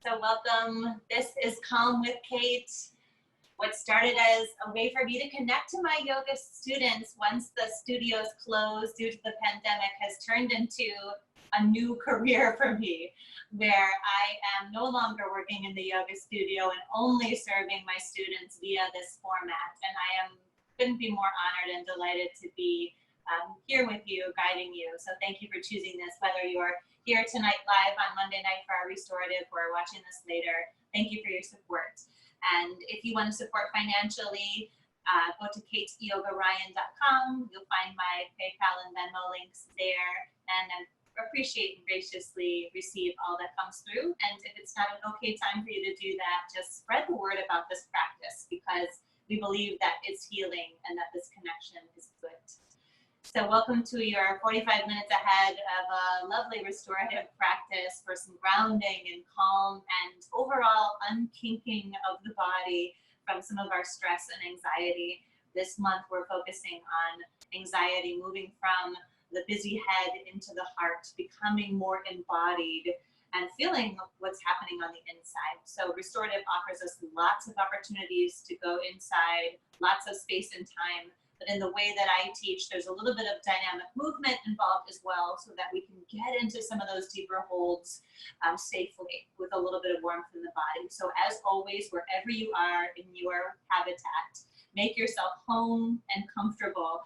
So welcome. This is Calm with Kate. What started as a way for me to connect to my yoga students once the studios closed due to the pandemic has turned into a new career for me, where I am no longer working in the yoga studio and only serving my students via this format. And couldn't be more honored and delighted to be here with you, guiding you. So thank you for choosing this, whether you're here tonight live on Monday night for our Restorative or watching this later. Thank you for your support. And if you want to support financially, go to kateyogaryan.com. You'll find my PayPal and Venmo links there. And I appreciate and graciously receive all that comes through. And if it's not an okay time for you to do that, just spread the word about this practice, because we believe that it's healing and that this connection is good. So welcome to your 45 minutes ahead of a lovely restorative practice for some grounding and calm and overall unkinking of the body from some of our stress and anxiety. This month we're focusing on anxiety, moving from the busy head into the heart, becoming more embodied and feeling what's happening on the inside. So restorative offers us lots of opportunities to go inside, lots of space and time. But in the way that I teach, there's a little bit of dynamic movement involved as well, so that we can get into some of those deeper holds safely with a little bit of warmth in the body. So as always, wherever you are in your habitat, make yourself home and comfortable.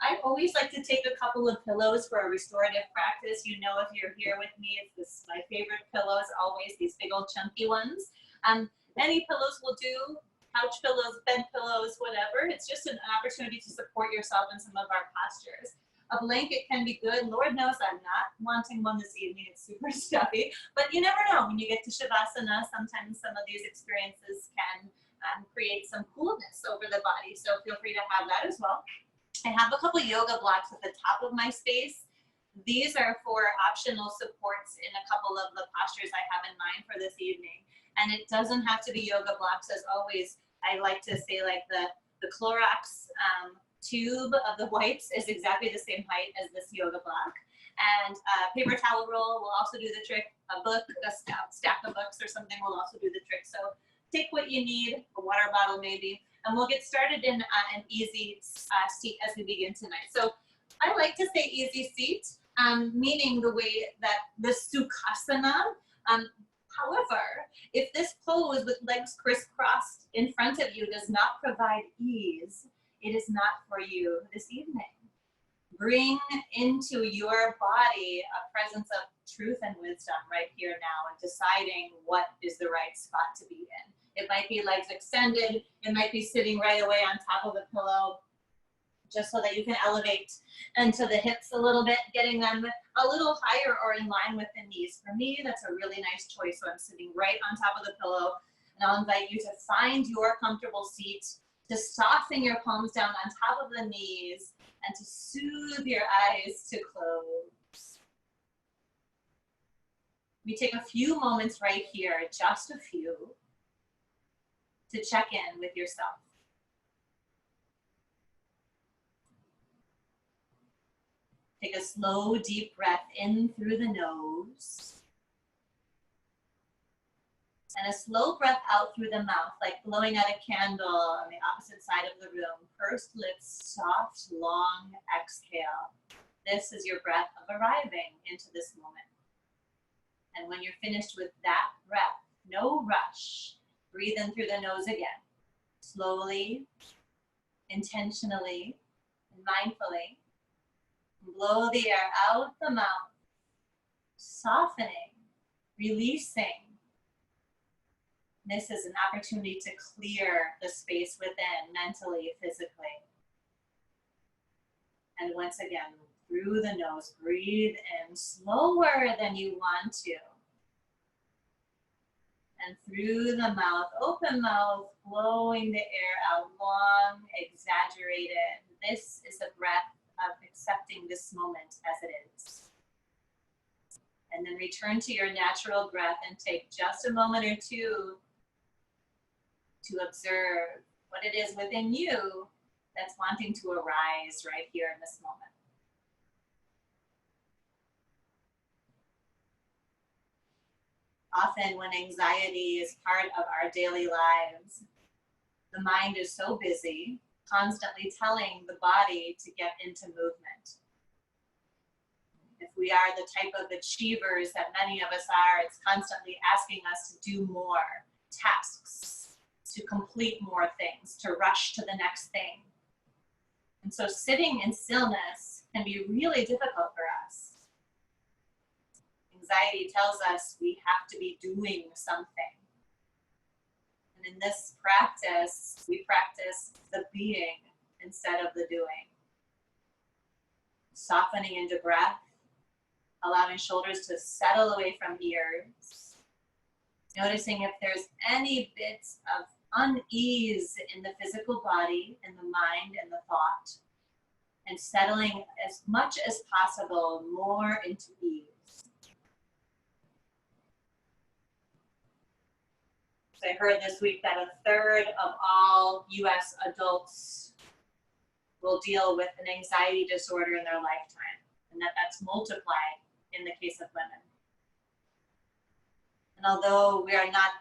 I always like to take a couple of pillows for a restorative practice. You know, if you're here with me, it's my favorite pillows, always these big old chunky ones. Any pillows will do. Couch pillows, bed pillows, whatever. It's just an opportunity to support yourself in some of our postures. A blanket can be good. Lord knows I'm not wanting one this evening. It's super stuffy, but you never know. When you get to Shavasana, sometimes some of these experiences can create some coolness over the body. So feel free to have that as well. I have a couple yoga blocks at the top of my space. These are for optional supports in a couple of the postures I have in mind for this evening. And it doesn't have to be yoga blocks. As always, I like to say, like, the Clorox tube of the wipes is exactly the same height as this yoga block. And paper towel roll will also do the trick. A book, a stack of books or something will also do the trick. So take what you need, a water bottle maybe, and we'll get started in an easy seat as we begin tonight. So I like to say easy seat, meaning the way that the Sukhasana. However, if this pose with legs crisscrossed in front of you does not provide ease, it is not for you this evening. Bring into your body a presence of truth and wisdom right here now, and deciding what is the right spot to be in. It might be legs extended. It might be sitting right away on top of the pillow, just so that you can elevate into the hips a little bit, getting them a little higher or in line with the knees. For me, that's a really nice choice. So I'm sitting right on top of the pillow, and I'll invite you to find your comfortable seat, to soften your palms down on top of the knees, and to soothe your eyes to close. We take a few moments right here, just a few, to check in with yourself. Take a slow, deep breath in through the nose, and a slow breath out through the mouth, like blowing out a candle on the opposite side of the room. Pursed lips, soft, long exhale. This is your breath of arriving into this moment. And when you're finished with that breath, no rush, breathe in through the nose again. Slowly, intentionally, and mindfully. Blow the air out the mouth, softening, releasing. This is an opportunity to clear the space within, mentally, physically. And once again, through the nose, breathe in slower than you want to. And through the mouth, open mouth, blowing the air out long, exaggerated. This is a breath of accepting this moment as it is. And then return to your natural breath and take just a moment or two to observe what it is within you that's wanting to arise right here in this moment. Often when anxiety is part of our daily lives, the mind is so busy, constantly telling the body to get into movement. If we are the type of achievers that many of us are, it's constantly asking us to do more tasks, to complete more things, to rush to the next thing. And so sitting in stillness can be really difficult for us. Anxiety tells us we have to be doing something. And in this practice, we practice the being instead of the doing. Softening into breath, allowing shoulders to settle away from ears. Noticing if there's any bits of unease in the physical body, in the mind, and the thought. And settling as much as possible more into ease. So I heard this week that 1/3 of all US adults will deal with an anxiety disorder in their lifetime, and that's multiplied in the case of women. And although we are not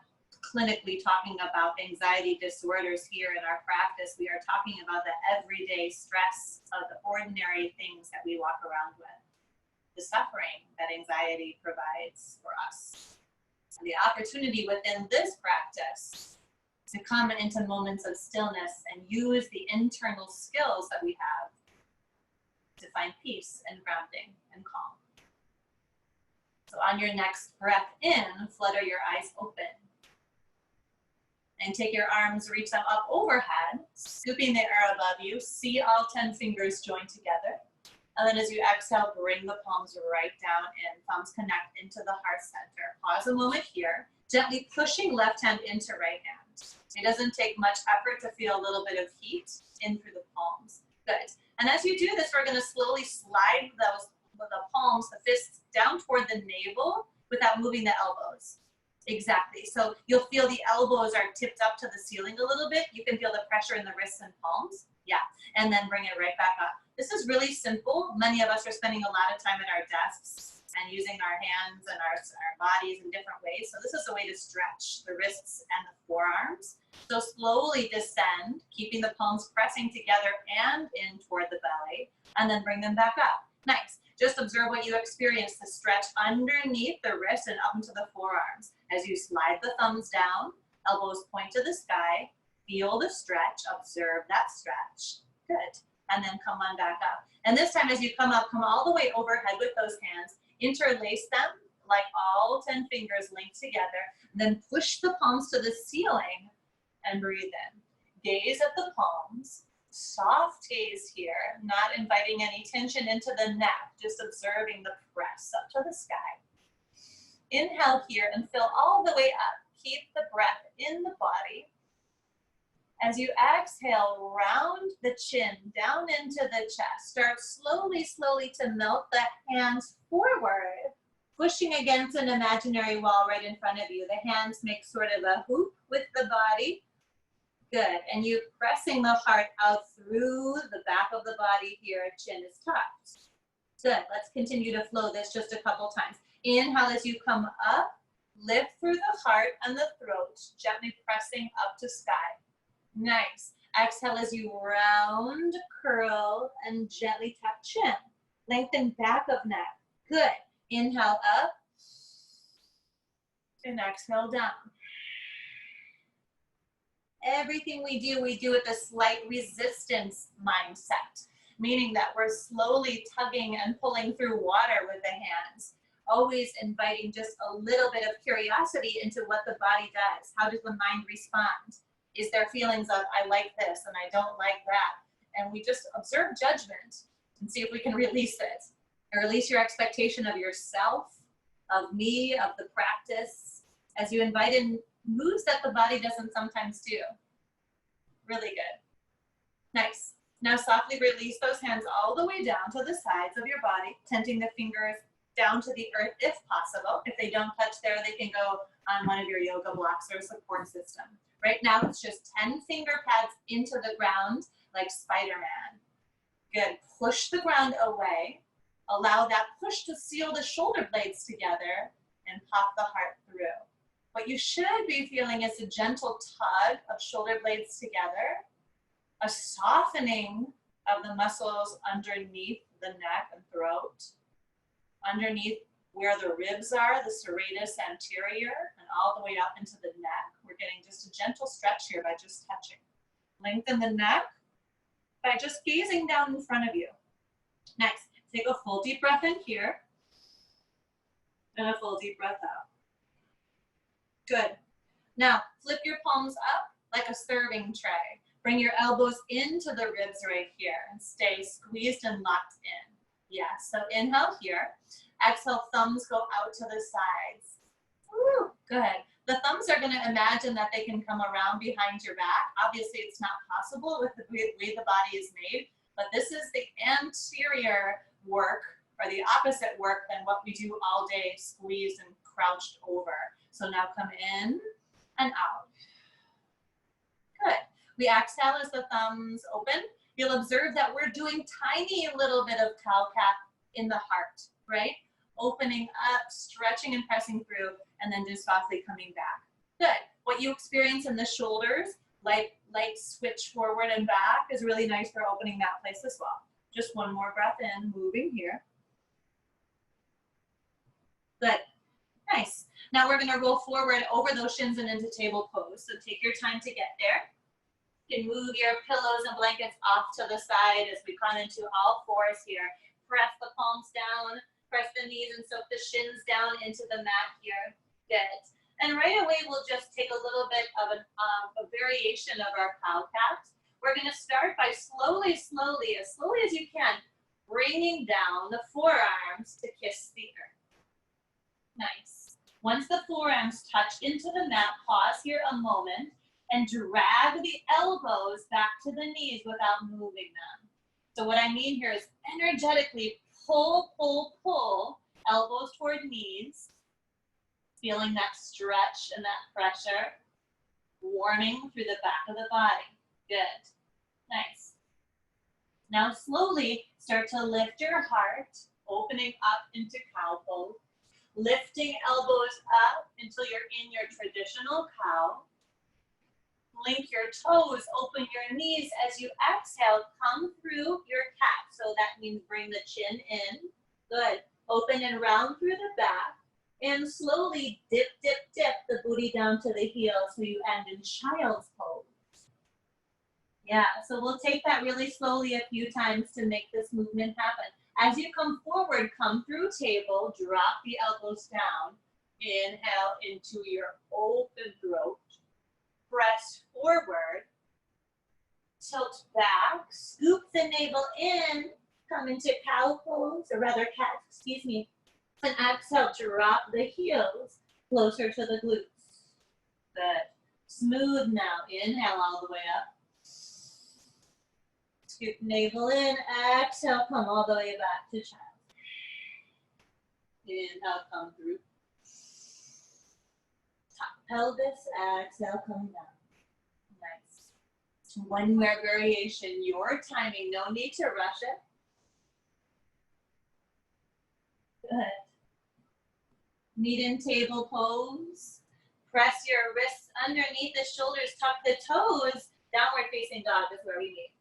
clinically talking about anxiety disorders here in our practice, we are talking about the everyday stress of the ordinary things that we walk around with, the suffering that anxiety provides for us. And the opportunity within this practice to come into moments of stillness and use the internal skills that we have to find peace and grounding and calm. So on your next breath in, flutter your eyes open. And take your arms, reach them up overhead, scooping the air above you. See all 10 fingers joined together. And then as you exhale, bring the palms right down in. Thumbs connect into the heart center. Pause a moment here, gently pushing left hand into right hand. It doesn't take much effort to feel a little bit of heat in through the palms. Good. And as you do this, we're going to slowly slide the palms, the fists, down toward the navel without moving the elbows. Exactly. So you'll feel the elbows are tipped up to the ceiling a little bit. You can feel the pressure in the wrists and palms. Yeah. And then bring it right back up. This is really simple. Many of us are spending a lot of time at our desks and using our hands and our bodies in different ways. So this is a way to stretch the wrists and the forearms. So slowly descend, keeping the palms pressing together and in toward the belly, and then bring them back up. Nice. Just observe what you experience, the stretch underneath the wrist and up into the forearms. As you slide the thumbs down, elbows point to the sky, feel the stretch, observe that stretch. Good. And then come on back up. And this time as you come up, come all the way overhead with those hands, interlace them like all 10 fingers linked together, then push the palms to the ceiling and breathe in. Gaze at the palms. Soft gaze here, not inviting any tension into the neck, just observing the press up to the sky. Inhale here and fill all the way up. Keep the breath in the body. As you exhale, round the chin down into the chest. Start slowly, slowly to melt the hands forward, pushing against an imaginary wall right in front of you. The hands make sort of a hoop with the body. Good. And you pressing the heart out through the back of the body here. Chin is tucked. Good. Let's continue to flow this just a couple times. Inhale as you come up. Lift through the heart and the throat, gently pressing up to sky. Nice. Exhale as you round, curl, and gently tap chin. Lengthen back of neck. Good. Inhale up. And exhale down. Everything we do with a slight resistance mindset, meaning that we're slowly tugging and pulling through water with the hands, always inviting just a little bit of curiosity into what the body does. How does the mind respond? Is there feelings of, I like this and I don't like that? And we just observe judgment and see if we can release it. And release your expectation of yourself, of me, of the practice, as you invite in moves that the body doesn't sometimes do. Really good. Nice. Now softly release those hands all the way down to the sides of your body, tenting the fingers down to the earth if possible. If they don't touch there, they can go on one of your yoga blocks or support system. Right now, it's just 10 finger pads into the ground like Spider-Man. Good. Push the ground away. Allow that push to seal the shoulder blades together. and pop the heart through. What you should be feeling is a gentle tug of shoulder blades together, a softening of the muscles underneath the neck and throat, underneath where the ribs are, the serratus anterior, and all the way up into the neck. We're getting just a gentle stretch here by just touching. Lengthen the neck by just gazing down in front of you. Next, take a full deep breath in here, and a full deep breath out. Good. Now, flip your palms up like a serving tray. Bring your elbows into the ribs right here and stay squeezed and locked in. Yes, so inhale here. Exhale, thumbs go out to the sides. Woo, good. The thumbs are going to imagine that they can come around behind your back. Obviously, it's not possible with the way the body is made, but this is the anterior work, or the opposite work than what we do all day, squeezed and crouched over. So now come in and out. Good. We exhale as the thumbs open. You'll observe that we're doing tiny little bit of cow-calf in the heart, right? Opening up, stretching and pressing through, and then just softly coming back. Good. What you experience in the shoulders, light switch forward and back, is really nice for opening that place as well. Just one more breath in, moving here. Good. Nice. Now we're going to roll forward over those shins and into table pose. So take your time to get there. You can move your pillows and blankets off to the side as we come into all fours here. Press the palms down, press the knees and soak the shins down into the mat here. Good. And right away, we'll just take a little bit of a variation of our cow calves. We're going to start by slowly, as slowly as you can, bringing down the forearms to kiss the earth. Nice. Once the forearms touch into the mat, pause here a moment and drag the elbows back to the knees without moving them. So what I mean here is energetically pull, pull, pull, elbows toward knees, feeling that stretch and that pressure, warming through the back of the body. Good. Nice. Now slowly start to lift your heart, opening up into cow pose. Lifting elbows up until you're in your traditional cow. Link your toes, open your knees as you exhale, come through your cat. So that means bring the chin in. Good. Open and round through the back. And slowly dip, dip, dip the booty down to the heel so you end in child's pose. Yeah, so we'll take that really slowly a few times to make this movement happen. As you come forward, come through table, drop the elbows down. Inhale into your open throat. Press forward. Tilt back. Scoop the navel in. Come into cow pose, or rather cat, excuse me. And exhale, drop the heels closer to the glutes. Good. Smooth now. Inhale all the way up. Scoop navel in, exhale, come all the way back to child. Inhale, come through. Top pelvis, exhale, come down. Nice. One more variation, your timing, no need to rush it. Good. Meet in table pose. Press your wrists underneath the shoulders, tuck the toes. Downward facing dog is where we meet.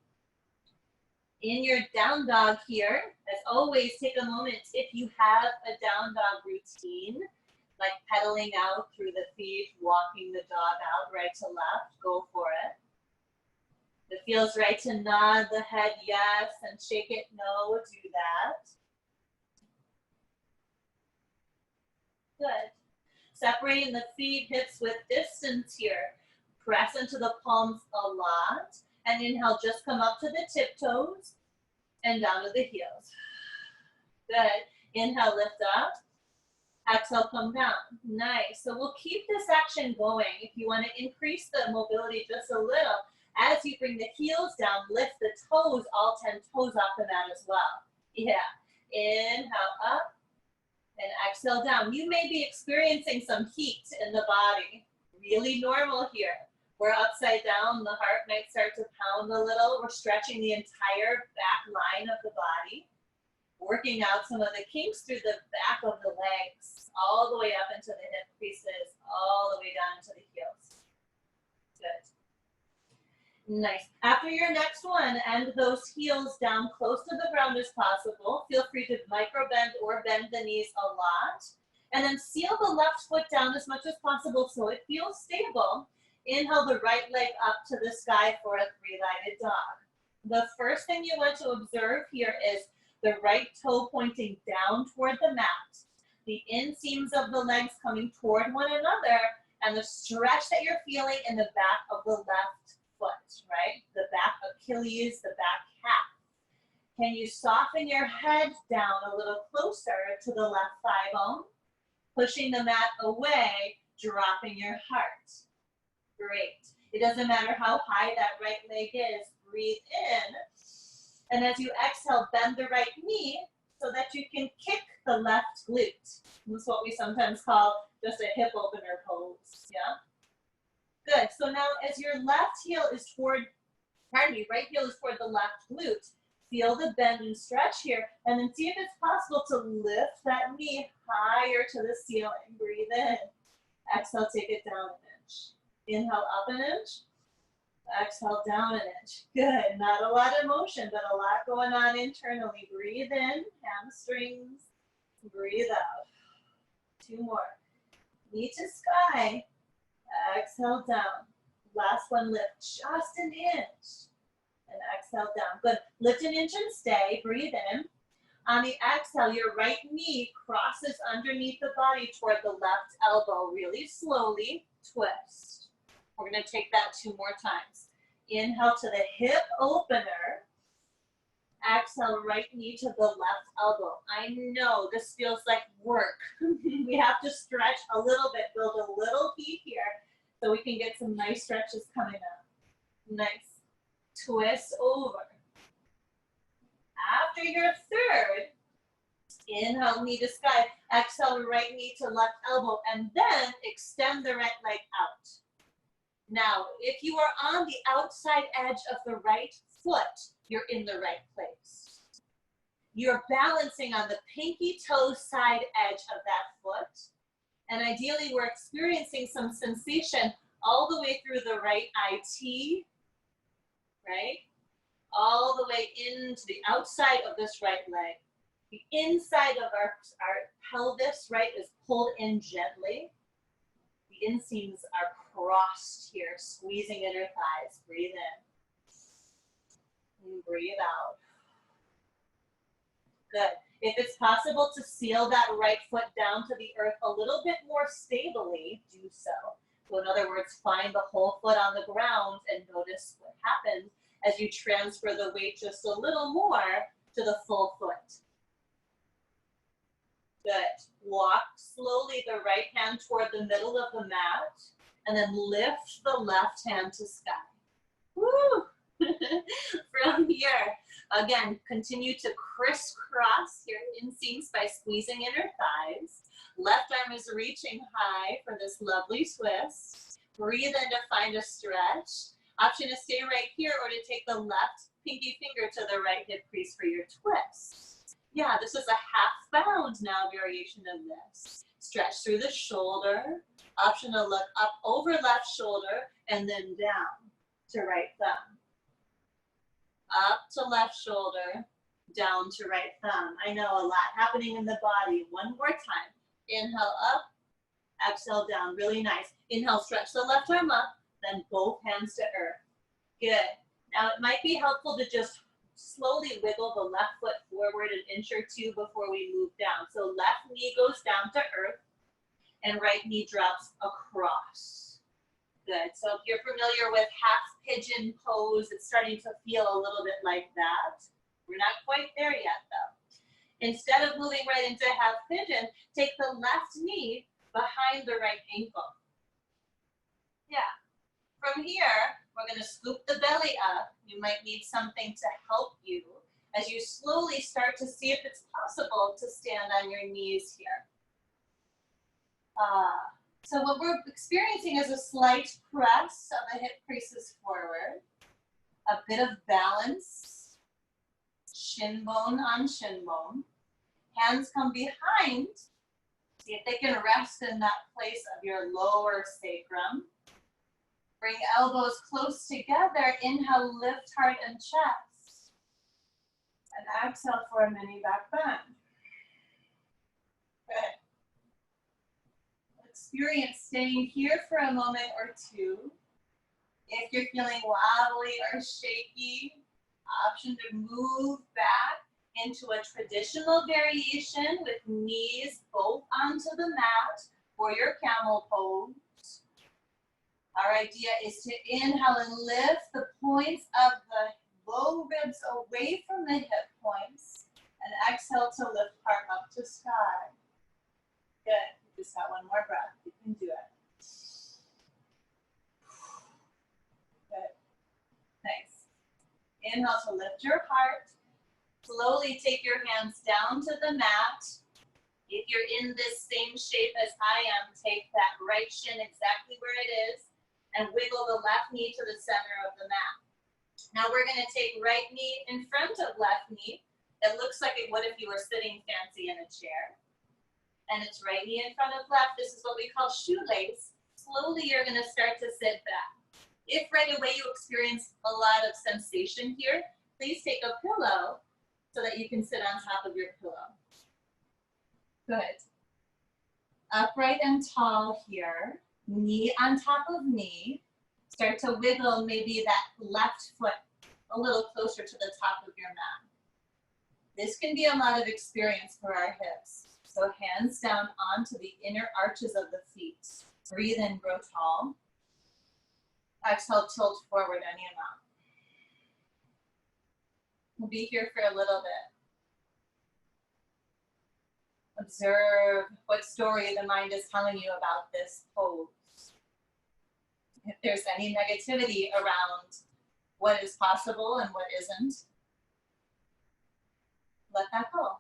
In your down dog here, as always, take a moment, if you have a down dog routine, like pedaling out through the feet, walking the dog out right to left, go for it. If it feels right to nod the head yes and shake it no, do that. Good. Separating the feet, hips with distance here. Press into the palms a lot. And inhale, just come up to the tiptoes and down to the heels. Good. Inhale, lift up. Exhale, come down. Nice. So we'll keep this action going. If you want to increase the mobility just a little, as you bring the heels down, lift the toes, all 10 toes off the mat as well. Yeah. Inhale up and exhale down. You may be experiencing some heat in the body. Really normal here. We're upside down, the heart might start to pound a little. We're stretching the entire back line of the body. Working out some of the kinks through the back of the legs, all the way up into the hip creases, all the way down into the heels. Good. Nice. After your next one, end those heels down close to the ground as possible. Feel free to micro bend or bend the knees a lot. And then seal the left foot down as much as possible so it feels stable. Inhale the right leg up to the sky for a three-legged dog. The first thing you want to observe here is the right toe pointing down toward the mat, the inseams of the legs coming toward one another, and the stretch that you're feeling in the back of the left foot, right? The back Achilles, the back calf. Can you soften your head down a little closer to the left thigh bone? Pushing the mat away, dropping your heart. Great. It doesn't matter how high that right leg is. Breathe in. And as you exhale, bend the right knee so that you can kick the left glute. This is what we sometimes call just a hip opener pose. Yeah? Good. So now as your left heel is toward, right heel is toward the left glute. Feel the bend and stretch here, and then see if it's possible to lift that knee higher to the ceiling. Breathe in. Exhale, take it down an inch. Inhale, up an inch. Exhale, down an inch. Good. Not a lot of motion, but a lot going on internally. Breathe in, hamstrings. Breathe out. Two more. Knee to sky. Exhale, down. Last one, lift just an inch. And exhale down. Good. Lift an inch and stay. Breathe in. On the exhale, your right knee crosses underneath the body toward the left elbow. Really slowly twist. We're going to take that 2 more times. Inhale to the hip opener. Exhale, right knee to the left elbow. I know this feels like work. We have to stretch a little bit, build a little heat here so we can get some nice stretches coming up. Nice. Twist over. After your third, inhale, knee to sky. Exhale, right knee to left elbow, and then extend the right leg out. Now, if you are on the outside edge of the right foot, you're in the right place. You're balancing on the pinky toe side edge of that foot, and ideally we're experiencing some sensation all the way through the right IT, right? All the way into the outside of this right leg. The inside of our pelvis, right, is pulled in gently. The inseams are crossed here, squeezing inner thighs. Breathe in. And breathe out. Good. If it's possible to seal that right foot down to the earth a little bit more stably, do so. So in other words, find the whole foot on the ground and notice what happens as you transfer the weight just a little more to the full foot. Good. Walk slowly the right hand toward the middle of the mat, and then lift the left hand to sky. Woo! From here, again, continue to crisscross your inseams by squeezing inner thighs. Left arm is reaching high for this lovely twist. Breathe in to find a stretch. Option to stay right here or to take the left pinky finger to the right hip crease for your twist. Yeah, this is a half bound now variation of this. Stretch through the shoulder. Option to look up over left shoulder and then down to right thumb. Up to left shoulder, down to right thumb. I know a lot happening in the body. One more time. Inhale up, exhale down. Really nice. Inhale, stretch the left arm up, then both hands to earth. Good. Now it might be helpful to just slowly wiggle the left foot forward an inch or two before we move down. So left knee goes down to earth and right knee drops across. Good. So if you're familiar with half pigeon pose, it's starting to feel a little bit like that. We're not quite there yet though. Instead of moving right into half pigeon, take the left knee behind the right ankle. Yeah. From here, we're going to scoop the belly up. You might need something to help you as you slowly start to see if it's possible to stand on your knees here. So what we're experiencing is a slight press of the hip creases forward, a bit of balance, shin bone on shin bone. Hands come behind. See if they can rest in that place of your lower sacrum. Bring elbows close together. Inhale, lift heart and chest. And exhale for a mini back bend. Good. Experience staying here for a moment or two. If you're feeling wobbly or shaky, option to move back into a traditional variation with knees both onto the mat for your camel pose. Our idea is to inhale and lift the points of the low ribs away from the hip points and exhale to lift heart up to sky. Good. You just got one more breath. You can do it. Good. Nice. Inhale to lift your heart. Slowly take your hands down to the mat. If you're in this same shape as I am, take that right shin exactly where it is and wiggle the left knee to the center of the mat. Now we're going to take right knee in front of left knee. It looks like it would if you were sitting fancy in a chair. And it's right knee in front of left. This is what we call shoelace. Slowly you're going to start to sit back. If right away you experience a lot of sensation here, please take a pillow so that you can sit on top of your pillow. Good. Upright and tall here. Knee on top of knee. Start to wiggle maybe that left foot a little closer to the top of your mat. This can be a lot of experience for our hips. So hands down onto the inner arches of the feet. Breathe in, grow tall. Exhale, tilt forward any amount. We'll be here for a little bit. Observe what story the mind is telling you about this pose. If there's any negativity around what is possible and what isn't, let that go.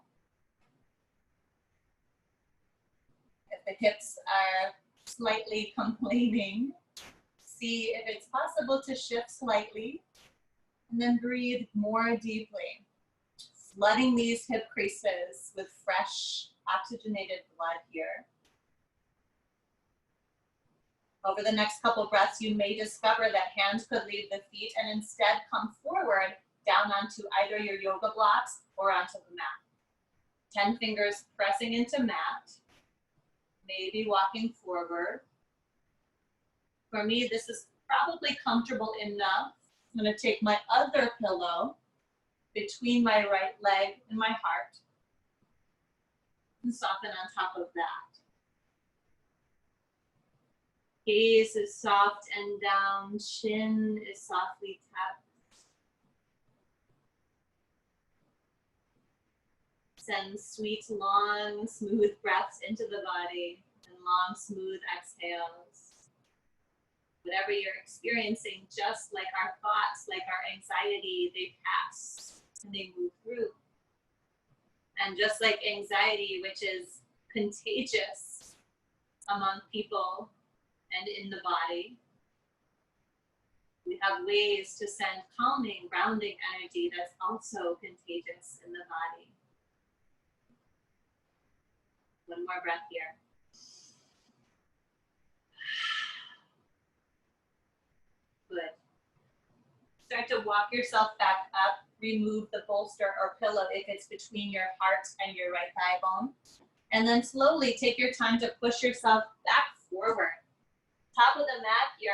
If the hips are slightly complaining, see if it's possible to shift slightly, and then breathe more deeply, flooding these hip creases with fresh, oxygenated blood here. Over the next couple breaths, you may discover that hands could leave the feet and instead come forward down onto either your yoga blocks or onto the mat. 10 fingers pressing into mat, maybe walking forward. For me, this is probably comfortable enough. I'm going to take my other pillow between my right leg and my heart and soften on top of that. Gaze is soft and down, chin is softly tapped. Send sweet, long, smooth breaths into the body and long, smooth exhales. Whatever you're experiencing, just like our thoughts, like our anxiety, they pass and they move through. And just like anxiety, which is contagious among people and in the body, we have ways to send calming, grounding energy that's also contagious in the body. One more breath here. Good. Start to walk yourself back up. Remove the bolster or pillow if it's between your heart and your right thigh bone. And then slowly take your time to push yourself back forward. Top of the mat, your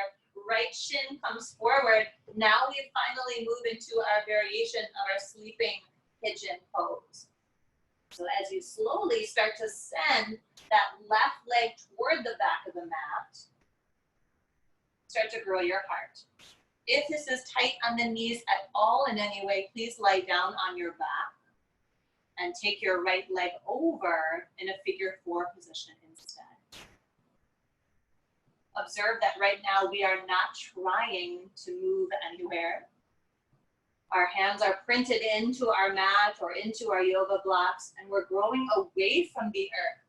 right shin comes forward. Now we finally move into our variation of our sleeping pigeon pose. So as you slowly start to send that left leg toward the back of the mat, start to grow your heart. If this is tight on the knees at all in any way, please lie down on your back and take your right leg over in a figure 4 position instead. Observe that right now we are not trying to move anywhere. Our hands are printed into our mat or into our yoga blocks, and we're growing away from the earth.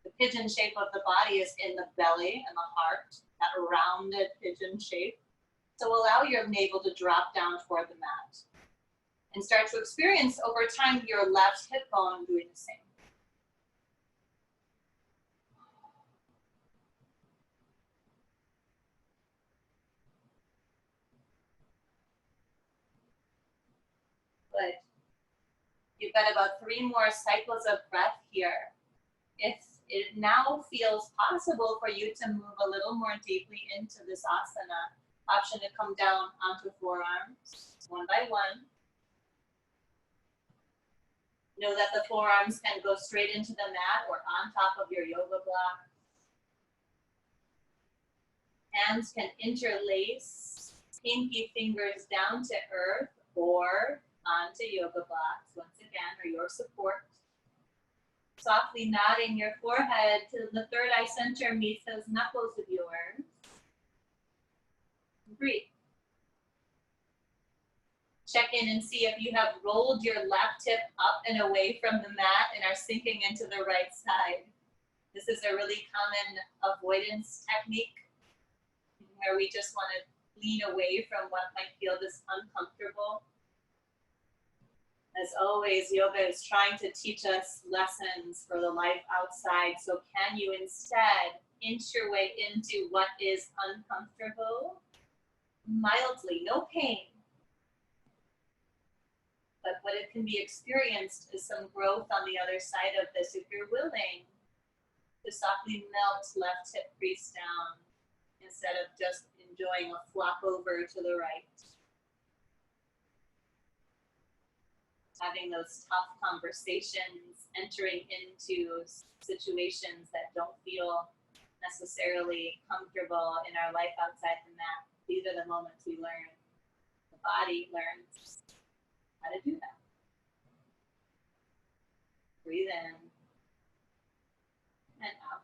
The pigeon shape of the body is in the belly and the heart, that rounded pigeon shape. So allow your navel to drop down toward the mat. And start to experience over time your left hip bone doing the same. Good. You've got about 3 more cycles of breath here. If it now feels possible for you to move a little more deeply into this asana, option to come down onto forearms, one by one. Know that the forearms can go straight into the mat or on top of your yoga block. Hands can interlace, pinky fingers down to earth or onto yoga blocks, once again, or your support. Softly nodding your forehead till the third eye center meets those knuckles of yours. Breathe. Check in and see if you have rolled your left hip up and away from the mat and are sinking into the right side. This is a really common avoidance technique where we just want to lean away from what might feel this uncomfortable. As always, yoga is trying to teach us lessons for the life outside. So can you instead inch your way into what is uncomfortable? Mildly, no pain. But what it can be experienced is some growth on the other side of this if you're willing to softly melt left hip crease down instead of just enjoying a flop over to the right. Having those tough conversations, entering into situations that don't feel necessarily comfortable in our life outside the mat. These are the moments we learn. The body learns how to do that. Breathe in and out.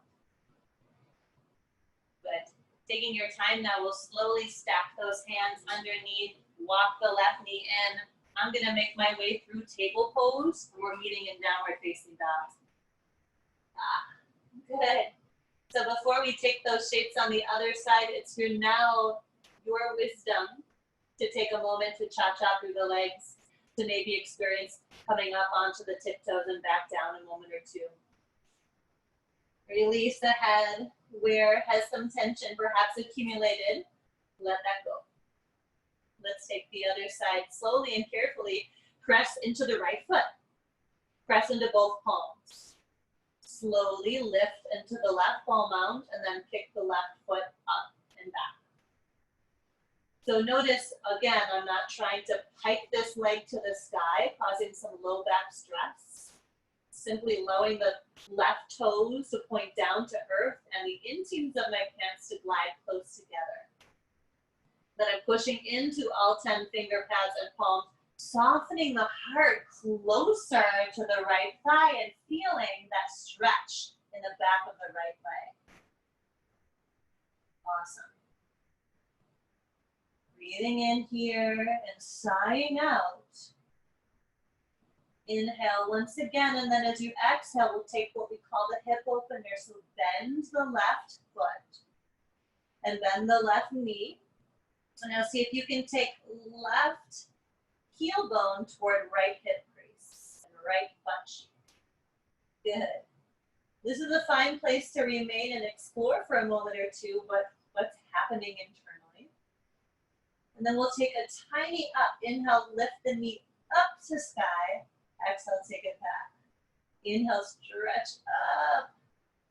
Good. Taking your time now, we'll slowly stack those hands underneath, walk the left knee in. I'm gonna make my way through table pose. We're meeting in downward facing dog. Good. So before we take those shapes on the other side, it's your wisdom to take a moment to cha-cha through the legs, to maybe experience coming up onto the tiptoes and back down a moment or two. Release the head where has some tension perhaps accumulated. Let that go. Let's take the other side slowly and carefully. Press into the right foot. Press into both palms. Slowly lift into the left palm mount and then kick the left foot up and back. So notice, again, I'm not trying to pike this leg to the sky, causing some low back stress. Simply allowing the left toes to point down to earth and the inseams of my pants to glide close together. Then I'm pushing into all 10 finger pads and palms, softening the heart closer to the right thigh and feeling that stretch in the back of the right leg. Awesome. Breathing in here and sighing out. Inhale once again, and then as you exhale, we'll take what we call the hip opener. So bend the left foot and bend the left knee. So now see if you can take left heel bone toward right hip crease and right butt cheek. Good. This is a fine place to remain and explore for a moment or two what's happening internally. And then we'll take a tiny up. Inhale, lift the knee up to sky. Exhale, take it back. Inhale, stretch up.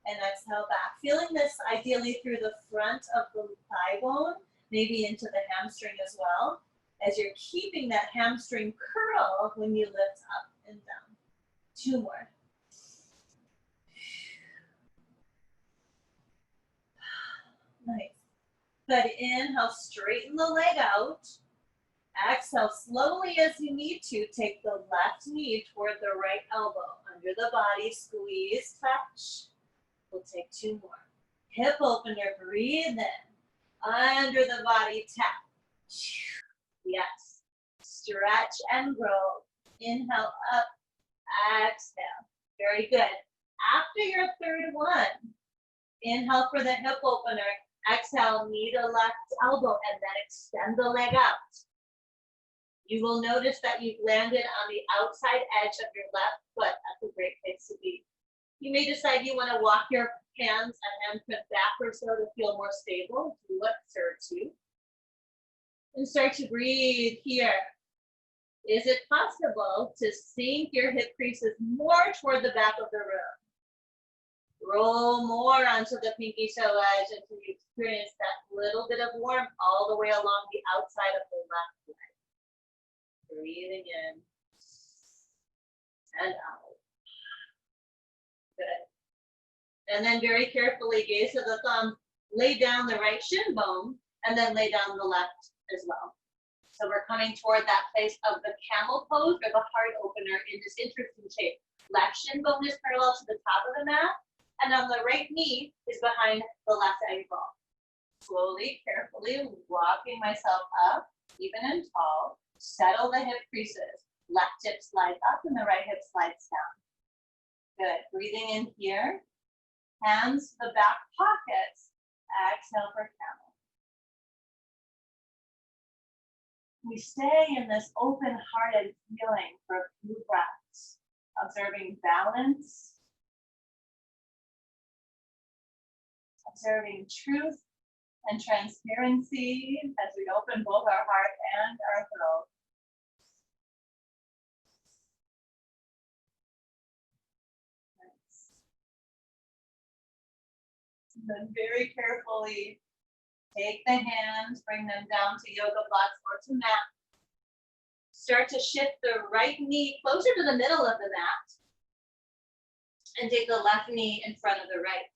And exhale back. Feeling this ideally through the front of the thigh bone, maybe into the hamstring as well, as you're keeping that hamstring curl when you lift up and down. 2 more. Nice. Good. Inhale, straighten the leg out. Exhale, slowly as you need to, take the left knee toward the right elbow. Under the body, squeeze, touch. We'll take 2 more. Hip opener, breathe in. Under the body, tap. Yes. Stretch and grow. Inhale up, exhale. Very good. After your third one, inhale for the hip opener. Exhale, knee to left elbow, and then extend the leg out. You will notice that you've landed on the outside edge of your left foot. That's a great place to be. You may decide you want to walk your hands and handprint backwards so to feel more stable. Do what serves you. And start to breathe here. Is it possible to sink your hip creases more toward the back of the room? Roll more onto the pinky toe edge until you experience that little bit of warmth all the way along the outside of the left leg. Breathing in and out. Good. And then very carefully, gaze to the thumb, lay down the right shin bone, and then lay down the left as well. So we're coming toward that place of the camel pose or the heart opener in this interesting shape. Left shin bone is parallel to the top of the mat, and on the right knee is behind the left ankle. Slowly, carefully walking myself up, even and tall. Settle the hip creases. Left hip slides up and the right hip slides down. Good. Breathing in here. Hands to the back pockets. Exhale for camel. We stay in this open-hearted feeling for a few breaths, observing balance, observing truth and transparency as we open both our heart and our throat. Nice. And then very carefully take the hands, bring them down to yoga blocks or to mat. Start to shift the right knee closer to the middle of the mat and take the left knee in front of the right.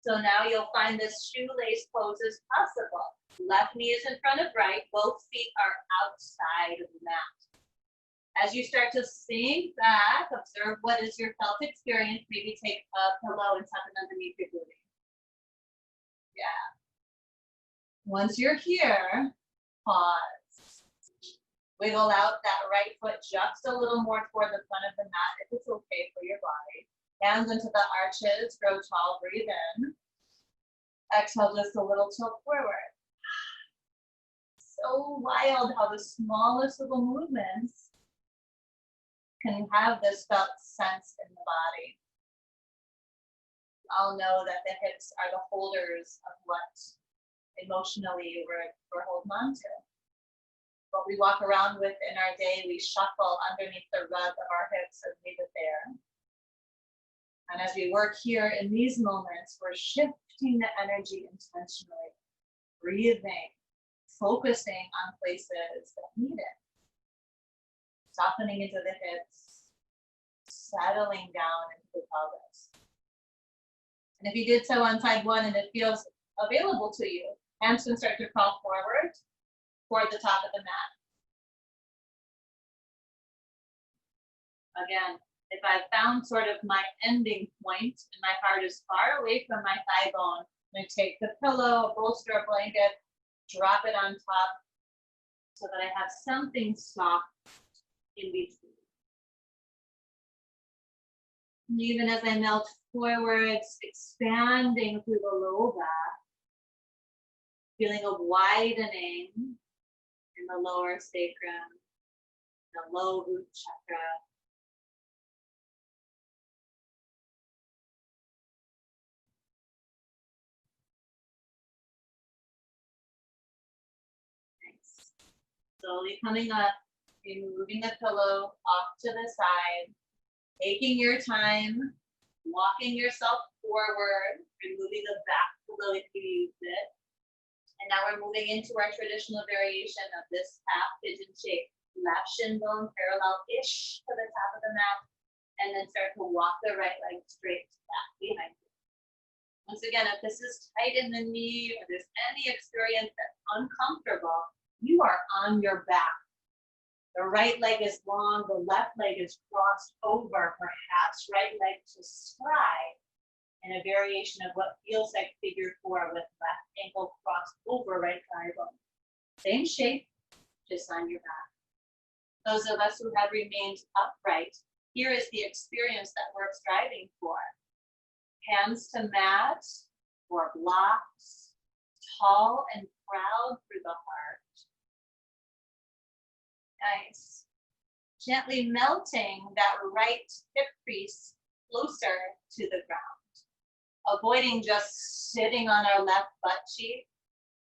So now you'll find this shoelace pose is possible. Left knee is in front of right, both feet are outside of the mat. As you start to sink back, observe what is your felt experience. Maybe take a pillow and tuck it underneath your booty. Yeah. Once you're here, pause. Wiggle out that right foot just a little more toward the front of the mat if it's okay for your body. Hands into the arches, grow tall, breathe in. Exhale just a little tilt forward. So wild how the smallest little movements can have this felt sense in the body. I'll know that the hips are the holders of what emotionally we're holding on to. What we walk around with in our day, we shuffle underneath the rug of our hips and leave it there. And as we work here in these moments, we're shifting the energy intentionally, breathing, focusing on places that need it. Softening into the hips, settling down into the pelvis. And if you did so on side one and it feels available to you, hands can start to crawl forward toward the top of the mat. Again, if I've found sort of my ending point and my heart is far away from my thigh bone, I'm going to take the pillow, a bolster, a blanket, drop it on top so that I have something soft in between. And even as I melt forwards, expanding through the low back, feeling a widening in the lower sacrum, the low root chakra. Nice. Slowly coming up, removing the pillow off to the side, taking your time, walking yourself forward, removing the back pillow if you used it. And now we're moving into our traditional variation of this half pigeon shape. Left shin bone parallel-ish to the top of the mat, and then start to walk the right leg straight back behind you. Once again, if this is tight in the knee or there's any experience that's uncomfortable, you are on your back. The right leg is long, the left leg is crossed over, perhaps right leg to stride in a variation of what feels like figure four with left ankle crossed over right thigh bone. Same shape, just on your back. Those of us who have remained upright, here is the experience that we're striving for. Hands to mat or blocks, tall and proud through the heart. Nice. Gently melting that right hip crease closer to the ground. Avoiding just sitting on our left butt cheek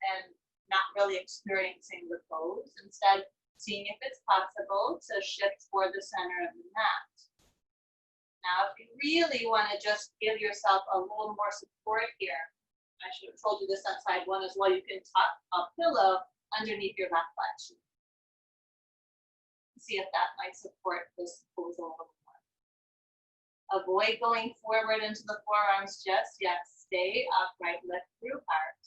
and not really experiencing the pose. Instead, seeing if it's possible to shift toward the center of the mat. Now, if you really want to just give yourself a little more support here, I should have told you this on side one as well, you can tuck a pillow underneath your left butt cheek. See if that might support this pose a little more. Avoid going forward into the forearms just yet. Stay upright, lift through heart.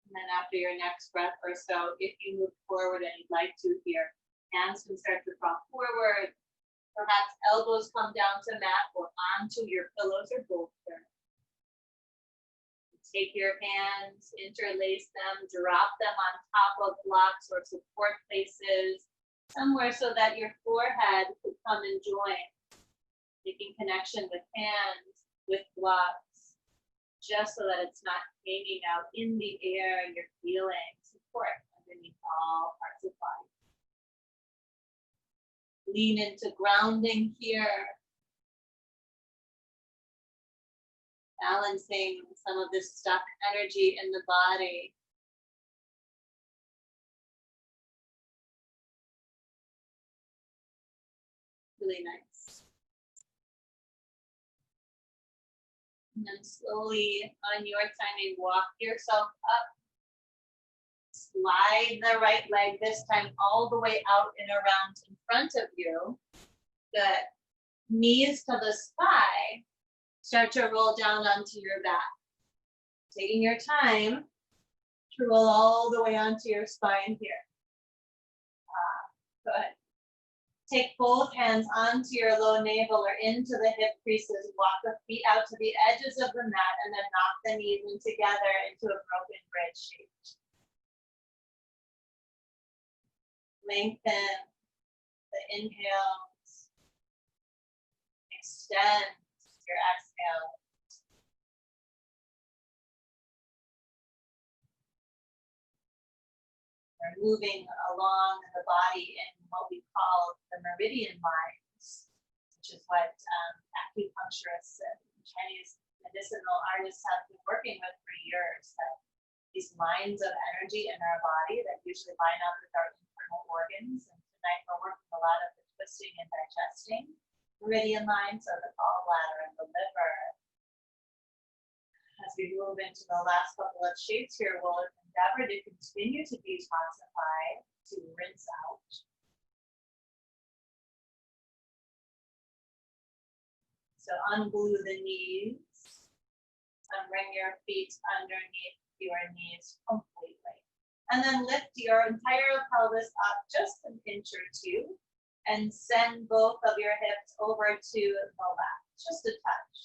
And then after your next breath or so, if you move forward and you'd like to here, hands can start to drop forward. Perhaps elbows come down to mat or onto your pillows or bolster. Take your hands, interlace them, drop them on top of blocks or support places, somewhere so that your forehead could come and join. Making connection with hands, with blocks, just so that it's not hanging out in the air and you're feeling support underneath all parts of body. Lean into grounding here. Balancing some of this stuck energy in the body. Really nice. And then slowly on your timing, walk yourself up. Slide the right leg this time all the way out and around in front of you. Good. Knees to the spine. Start to roll down onto your back. Taking your time to roll all the way onto your spine here. Good. Take both hands onto your low navel or into the hip creases. Walk the feet out to the edges of the mat and then knock the knees in together into a broken bridge shape. Lengthen the inhales. Extend your exhale. We're moving along the body in what we call the meridian lines, which is what acupuncturists and Chinese medicinal artists have been working with for years. These lines of energy in our body that usually line up with our internal organs. And tonight we're working a lot of the twisting and digesting meridian lines, so the gallbladder and the liver. As we move into the last couple of shapes here, we'll endeavor to continue to detoxify, to rinse out. So unglue the knees and bring your feet underneath your knees completely. And then lift your entire pelvis up just an inch or two and send both of your hips over to the left, just a touch.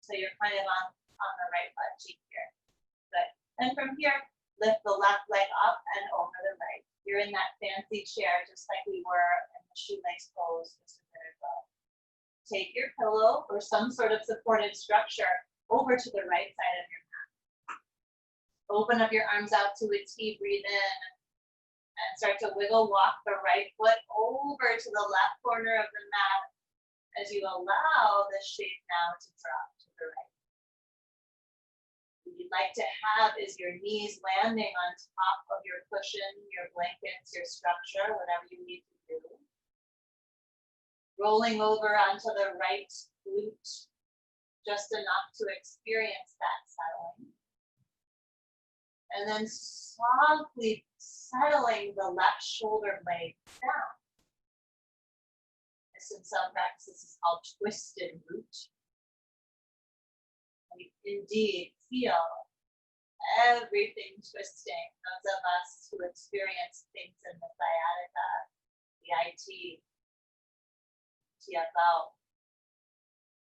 So you're kind of on the right butt cheek here. Good. And from here, lift the left leg up and over the right. You're in that fancy chair just like we were in the shoelace pose just a minute ago. Take your pillow or some sort of supported structure over to the right side of your mat. Open up your arms out to a T, breathe in, and start to wiggle walk the right foot over to the left corner of the mat as you allow the shape now to drop to the right. What you'd like to have is your knees landing on top of your cushion, your blankets, your structure, whatever you need to do. Rolling over onto the right glute, just enough to experience that settling. And then softly settling the left shoulder blade down. This in some practices is called twisted root. We indeed feel everything twisting. Those of us who experience things in the sciatica, the IT, TFL,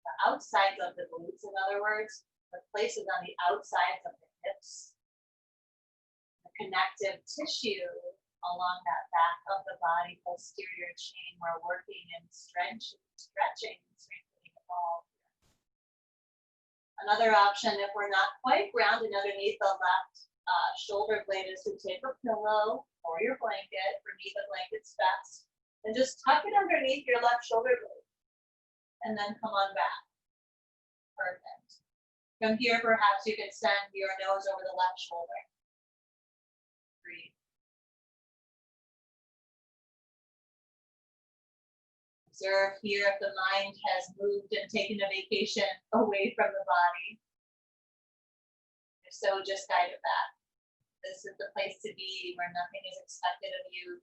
the outsides of the glutes, in other words, the places on the outsides of the hips, the connective tissue along that back of the body, posterior chain, we're working and stretching and strengthening the ball. Another option, if we're not quite grounded underneath the left shoulder blade is to take a pillow or your blanket. For me, the blanket's best. And just tuck it underneath your left shoulder blade. And then come on back. Perfect. From here, perhaps you can send your nose over the left shoulder. Breathe. Observe here if the mind has moved and taken a vacation away from the body. If so, just guide it back. This is the place to be where nothing is expected of you.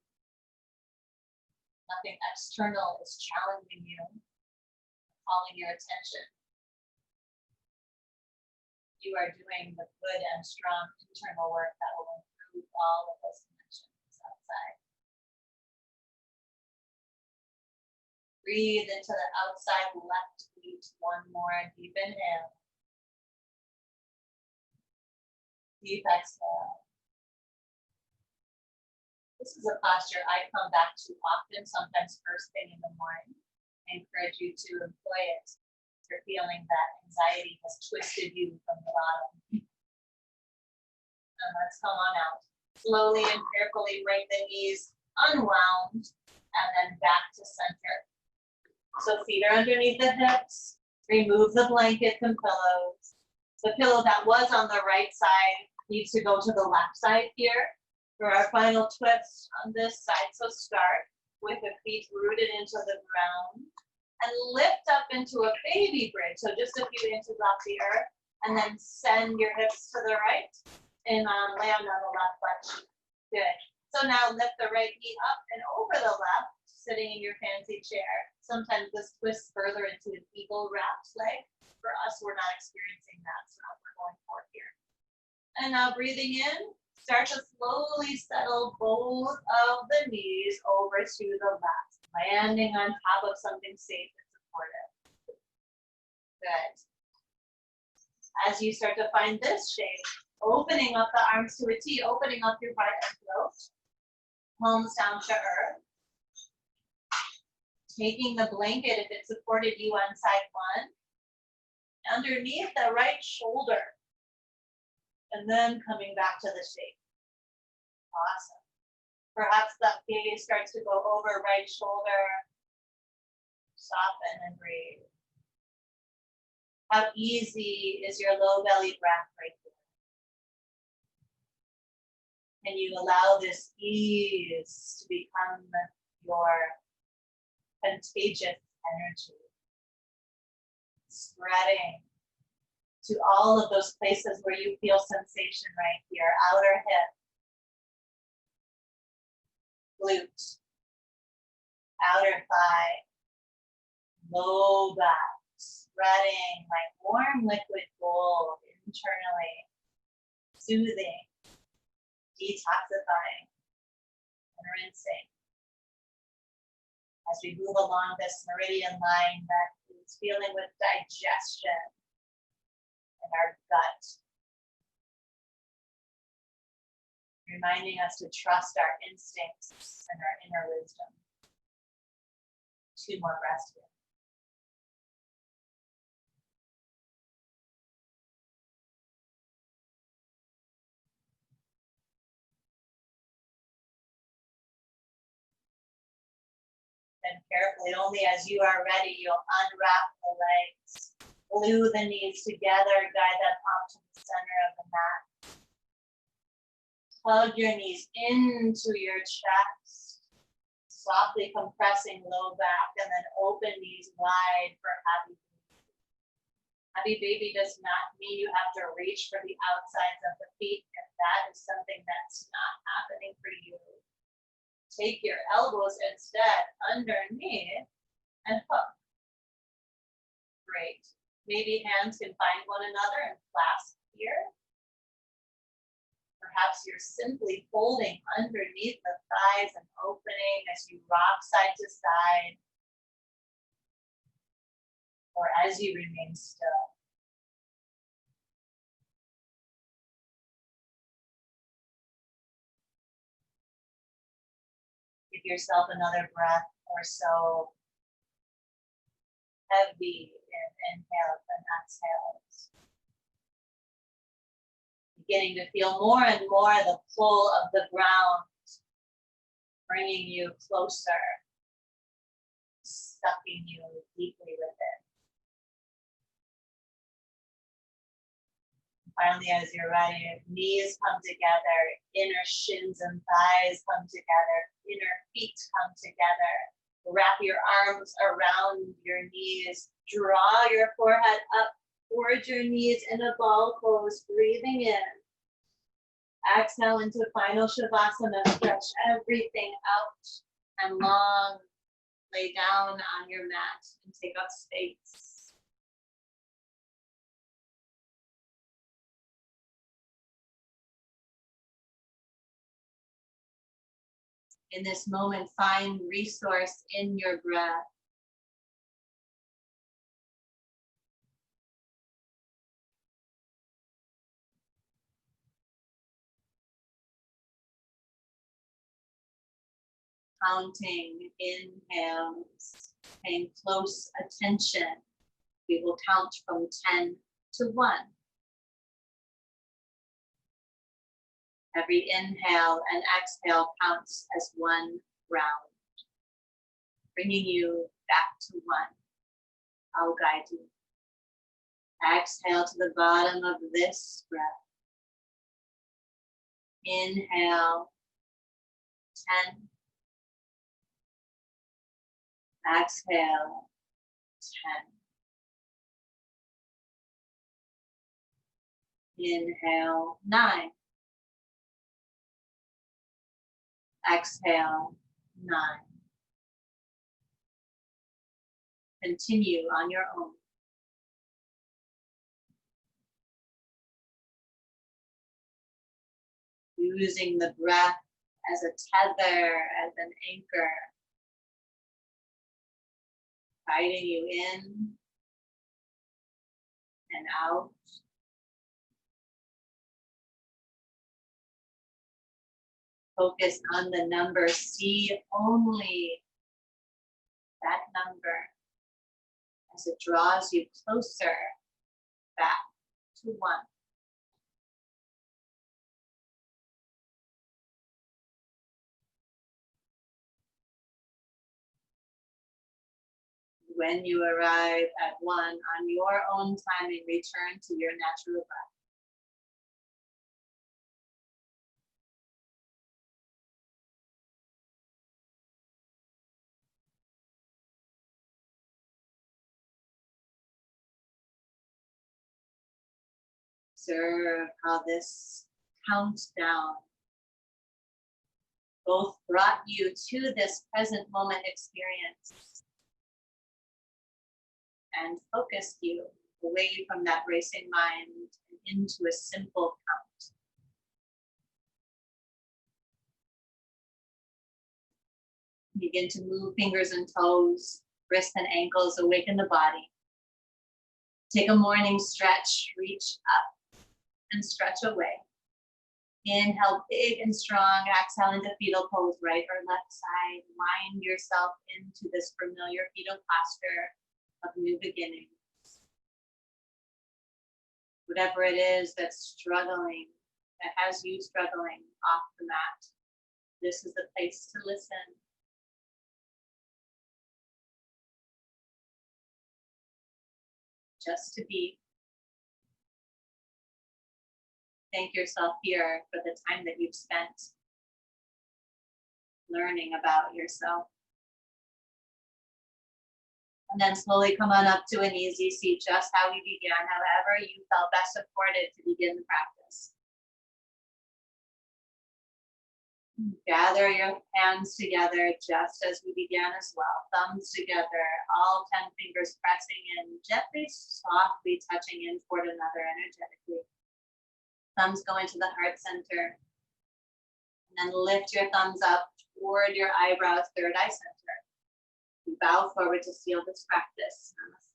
Nothing external is challenging you, calling your attention. You are doing the good and strong internal work that will improve all of those connections outside. Breathe into the outside left glute. One more deep inhale. Deep exhale. This is a posture I come back to often, sometimes first thing in the morning. I encourage you to employ it if you're feeling that anxiety has twisted you from the bottom. And let's come on out. Slowly and carefully bring the knees unwound and then back to center. So feet are underneath the hips. Remove the blankets and pillows. The pillow that was on the right side needs to go to the left side here for our final twist on this side. So start with the feet rooted into the ground and lift up into a baby bridge. So just a few inches off the earth, and then send your hips to the right and land on the left leg. Good. So now lift the right knee up and over the left, sitting in your fancy chair. Sometimes this twists further into an eagle wrapped leg. For us, we're not experiencing that, so that's what we're going for here. And now breathing in, start to slowly settle both of the knees over to the left, landing on top of something safe and supportive. Good. As you start to find this shape, opening up the arms to a T, opening up your heart and throat, palms down to earth. Taking the blanket, if it supported you on side one, underneath the right shoulder, and then coming back to the shape. Awesome. Perhaps that gaze starts to go over right shoulder. Soften and breathe. How easy is your low belly breath right here? Can you allow this ease to become your contagious energy? Spreading to all of those places where you feel sensation right here. Outer hip, glute, outer thigh, low back, spreading like warm liquid gold internally, soothing, detoxifying, and rinsing. As we move along this meridian line that is feeling with digestion in our gut, reminding us to trust our instincts and our inner wisdom. 2 more breaths here. And carefully, only as you are ready, you'll unwrap the legs, glue the knees together, guide them up to the center of the mat. Hug your knees into your chest, softly compressing low back, and then open knees wide for happy baby. Happy baby does not mean you have to reach for the outsides of the feet if that is something that's not happening for you. Take your elbows instead underneath and hook. Great. Maybe hands can find one another and clasp here. Perhaps you're simply holding underneath the thighs and opening as you rock side to side, or as you remain still. Give yourself another breath or so. Heavy in inhales and exhales. Beginning to feel more and more the pull of the ground, bringing you closer, sucking you deeply with it. Finally, as you're ready, knees come together, inner shins and thighs come together, inner feet come together. Wrap your arms around your knees, draw your forehead up towards your knees in a ball pose, breathing in. Exhale into final Shavasana, stretch everything out and long. Lay down on your mat and take up space. In this moment, find resource in your breath. Counting inhales, paying close attention. We will count from 10 to 1. Every inhale and exhale counts as 1 round, bringing you back to 1. I'll guide you. Exhale to the bottom of this breath. Inhale, 10. Exhale, 10. Inhale, 9. Exhale, 9. Continue on your own. Using the breath as a tether, as an anchor, guiding you in and out. Focus on the number, see only that number as it draws you closer back to 1. When you arrive at 1, on your own timing, return to your natural breath. Observe how this countdown both brought you to this present moment experience and focused you away from that racing mind and into a simple count. Begin to move fingers and toes, wrists and ankles, awaken the body. Take a morning stretch, reach up and stretch away. Inhale big and strong, exhale into fetal pose, right or left side. Wind yourself into this familiar fetal posture of new beginnings. Whatever it is that's struggling, that has you struggling off the mat, this is the place to listen. Just to be. Thank yourself here for the time that you've spent learning about yourself. And then slowly come on up to an easy seat, just how we began, however you felt best supported to begin the practice. Gather your hands together just as we began as well. Thumbs together, all 10 fingers pressing in, gently, softly touching in toward another energetically. Thumbs go into the heart center. And then lift your thumbs up toward your eyebrows, third eye center. We bow forward to seal this practice. Namaste.